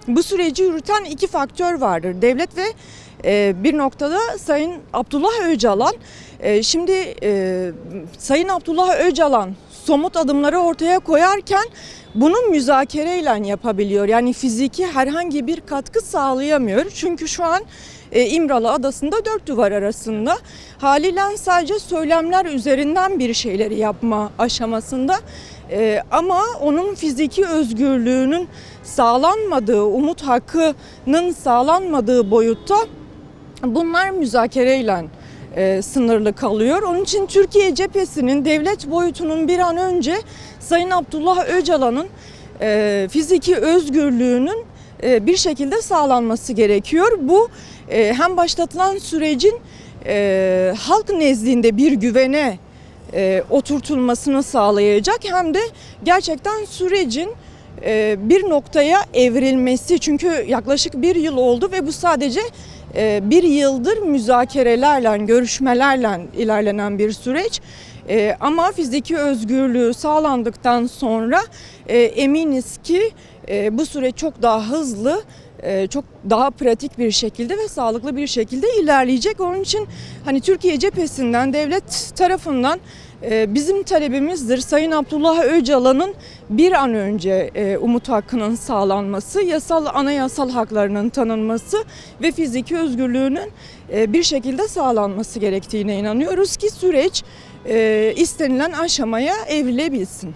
Bu süreci yürüten iki faktör vardır. Devlet ve bir noktada Sayın Abdullah Öcalan. Şimdi Sayın Abdullah Öcalan somut adımları ortaya koyarken bunu müzakereyle yapabiliyor. Yani fiziki herhangi bir katkı sağlayamıyor. Çünkü şu an İmralı Adası'nda dört duvar arasında haliyle sadece söylemler üzerinden bir şeyleri yapma aşamasında. Ama onun fiziki özgürlüğünün sağlanmadığı, umut hakkının sağlanmadığı boyutta bunlar müzakereyle sınırlı kalıyor. Onun için Türkiye cephesinin devlet boyutunun bir an önce Sayın Abdullah Öcalan'ın fiziki özgürlüğünün bir şekilde sağlanması gerekiyor. Bu hem başlatılan sürecin halk nezdinde bir güvene oturtulmasını sağlayacak hem de gerçekten sürecin bir noktaya evrilmesi. Çünkü yaklaşık bir yıl oldu ve bu sadece bir yıldır müzakerelerle, görüşmelerle ilerlenen bir süreç. Ama fiziki özgürlüğü sağlandıktan sonra eminiz ki bu süreç çok daha hızlı, çok daha pratik bir şekilde ve sağlıklı bir şekilde ilerleyecek. Onun için hani Türkiye cephesinden, devlet tarafından bizim talebimizdir Sayın Abdullah Öcalan'ın bir an önce umut hakkının sağlanması, anayasal haklarının tanınması ve fiziki özgürlüğünün bir şekilde sağlanması gerektiğine inanıyoruz ki süreç istenilen aşamaya evrilebilsin.